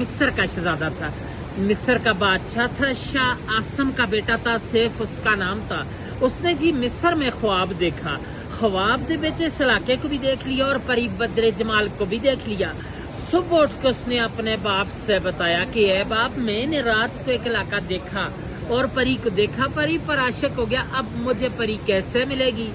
مصر کا شہزادہ تھا. مصر کا بادشاہ تھا. شاہ آسم کا بیٹا تھا. سیف اس کا نام تھا. اس نے جی مصر میں خواب دیکھا. خواب دے بیچے اس علاقے کو بھی دیکھ لیا اور پری بدر جمال کو بھی دیکھ لیا. صبح اٹھ کے اس نے اپنے باپ سے بتایا کہ اے باپ، میں نے رات کو ایک علاقہ دیکھا اور پری کو دیکھا، پری پر عاشق ہو گیا، اب مجھے پری کیسے ملے گی؟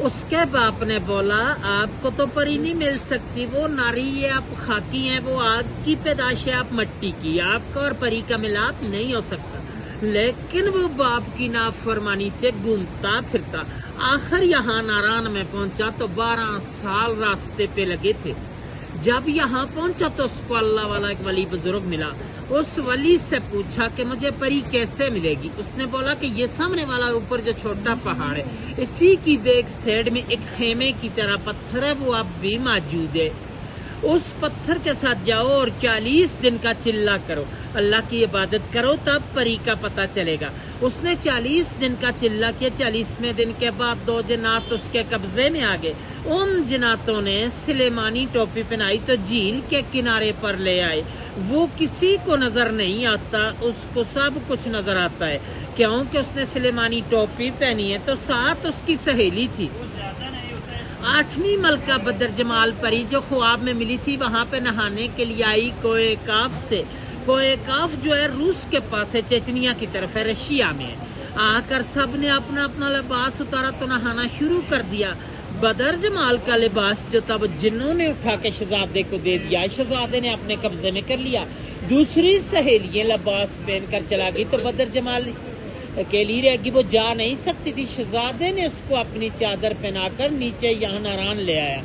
اس کے باپ نے بولا آپ کو تو پری نہیں مل سکتی، وہ ناری ہے، آپ خاکی ہیں، وہ آگ کی پیدائش ہے، آپ مٹی کی، آپ کا اور پری کا ملاپ نہیں ہو سکتا. لیکن وہ باپ کی نافرمانی سے گھومتا پھرتا آخر یہاں ناران میں پہنچا تو 12 سال راستے پہ لگے تھے. جب یہاں پہنچا تو اس کو اللہ والا ایک ولی بزرگ ملا. اس ولی سے پوچھا کہ مجھے پری کیسے ملے گی؟ اس نے بولا کہ یہ سامنے والا اوپر جو چھوٹا پہاڑ ہے، اسی کی بیک سائڈ میں ایک خیمے کی طرح پتھر ہے، وہ اب بھی موجود ہے. اس پتھر کے ساتھ جاؤ اور 40 دن کا چلا کرو، اللہ کی عبادت کرو، تب پری کا پتہ چلے گا. اس نے 40 دن کا چلا کیا. 40ویں دن کے بعد 2 جنات اس کے قبضے میں آ گئے. ان جناتوں نے سلیمانی ٹوپی پہنائی تو جھیل کے کنارے پر لے آئے. وہ کسی کو نظر نہیں آتا، اس کو سب کچھ نظر آتا ہے، کیونکہ اس نے سلیمانی ٹوپی پہنی ہے. تو ساتھ اس کی سہیلی تھی. 8ویں ملکہ بدر جمال پری جو خواب میں ملی تھی، وہاں پہ نہانے کے لیے آئی کوہ کاف سے. کوہ کاف جو ہے روس کے پاس ہے، چیچنیا کی طرف ہے، رشیا میں ہے. آ کر سب نے اپنا اپنا لباس اتارا تو نہانا شروع کر دیا. بدر جمال کا لباس جو تب جنوں نے اٹھا کے شہزادے کو دے دیا، شہزادے نے اپنے قبضے میں کر لیا. دوسری سہیلیاں لباس پہن کر چلا گئی تو بدر جمال اکیلی رہ گئی، وہ جا نہیں سکتی تھی. شہزادے نے اس کو اپنی چادر پہنا کر نیچے یہاں ناران لے آیا.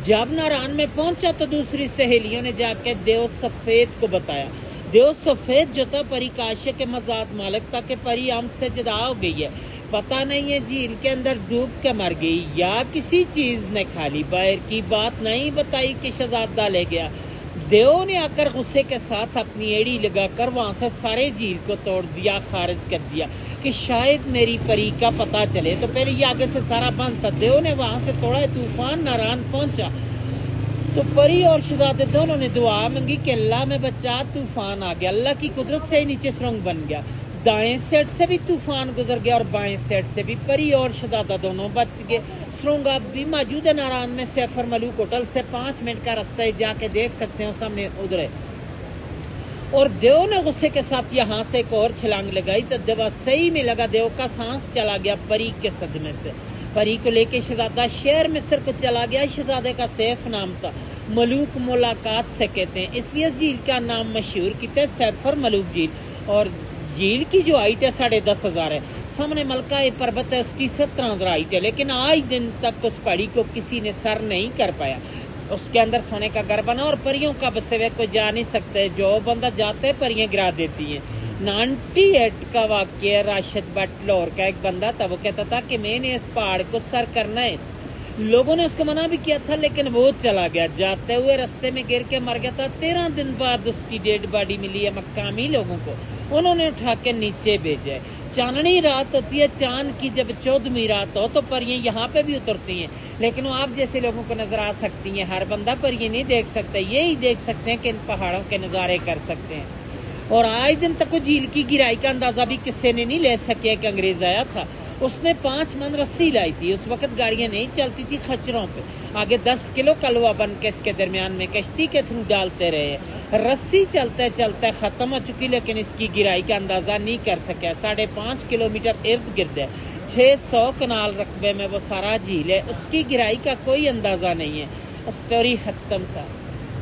جب ناران میں پہنچا تو دوسری سہیلیوں نے جا کے دیو سفید کو بتایا. دیو سفید جو تھا پری کا عاشق مزاد مالک تھا کہ پری ہم سے جدا ہو گئی ہے، پتہ نہیں ہے جھیل کے اندر ڈوب کے مر گئی یا کسی چیز نے کھا لی. باہر کی بات نہیں بتائی کہ شہزادہ لے گیا. دیو نے آ کر غصے کے ساتھ اپنی ایڑی لگا کر وہاں سے سارے جھیل کو توڑ دیا، خارج کر دیا کہ شاید میری پری کا پتہ چلے. تو پہلے یہ آگے سے سارا بند تھا. دیو نے وہاں سے توڑا، طوفان ناران پہنچا تو پری اور شہزادے دونوں نے دعا مانگی کہ اللہ میں بچا، طوفان آ گیا. اللہ کی قدرت سے ہی نیچے سرنگ بن گیا. دائیں سائڈ سے بھی طوفان گزر گیا اور بائیں سائڈ سے بھی. پری اور شہزادہ دونوں بچ گئے. سرنگ اب بھی موجود ہے ناران میں. سیفر ملوک ہوٹل سے 5 منٹ کا راستہ ہے، جا کے دیکھ سکتے ہیں، سامنے ادھر ہے. اور دیو نے غصے کے ساتھ یہاں سے ایک اور چھلانگ لگائی تو دیو صحیح میں لگا. دیو کا سانس چلا گیا پری کے صدمے سے. پری کو لے کے شہزادہ شہر مصر کو چلا گیا. شہزادے کا سیف نام تھا. ملوک ملاقات سے کہتے ہیں، اس لیے اس جھیل کا نام مشہور کیا سیفر ملوک جھیل. اور جھیل کی جو ہائٹ ہے 10,500 ہے. سامنے ملکہ پربت ہے، اس کی 17,000 ہائٹ ہے. لیکن آج دن تک اس پہاڑی کو کسی نے سر نہیں کر پایا. اس کے اندر سونے کا گھر بنا اور پریوں کا بسے ہوئے کوئی جا نہیں سکتے. جو بندہ جاتے ہیں پریاں گرا دیتی ہیں. 98 کا واقعہ ہے. راشد بٹ لاہور کا ایک بندہ تھا، وہ کہتا تھا کہ میں نے اس پہاڑ کو سر کرنا ہے. لوگوں نے اس کو منع بھی کیا تھا لیکن وہ چلا گیا. جاتے ہوئے رستے میں گر کے مر گیا تھا. 13 دن بعد اس کی ڈیڈ باڈی ملی ہے. مقامی لوگوں کو انہوں نے اٹھا کے نیچے بھیجا ہے. چاندنی رات ہوتی ہے چاند کی، جب 14ویں رات ہو تو پریاں یہاں پہ بھی اترتی ہیں، لیکن وہ آپ جیسے لوگوں کو نظر آ سکتی ہیں. ہر بندہ پریاں نہیں دیکھ سکتا. یہی دیکھ سکتے ہیں کہ ان پہاڑوں کے نظارے کر سکتے ہیں. اور آج دن تک وہ جھیل کی گہرائی کا اندازہ بھی کسی نے نہیں لے سکیا. کہ انگریز آیا تھا، اس نے 5 من رسی لائی تھی. اس وقت گاڑیاں نہیں چلتی تھی، خچروں پہ آگے 10 کلو کا لوہا بن کے اس کے درمیان میں کشتی کے تھرو ڈالتے رہے. رسی چلتے چلتے ختم ہو چکی لیکن اس کی گہرائی کا اندازہ نہیں کر سکیا. 5.5 کلومیٹر ارد گرد ہے. 600 کنال رقبے میں وہ سارا جھیل ہے. اس کی گہرائی کا کوئی اندازہ نہیں ہے. اسٹوری ختم. سا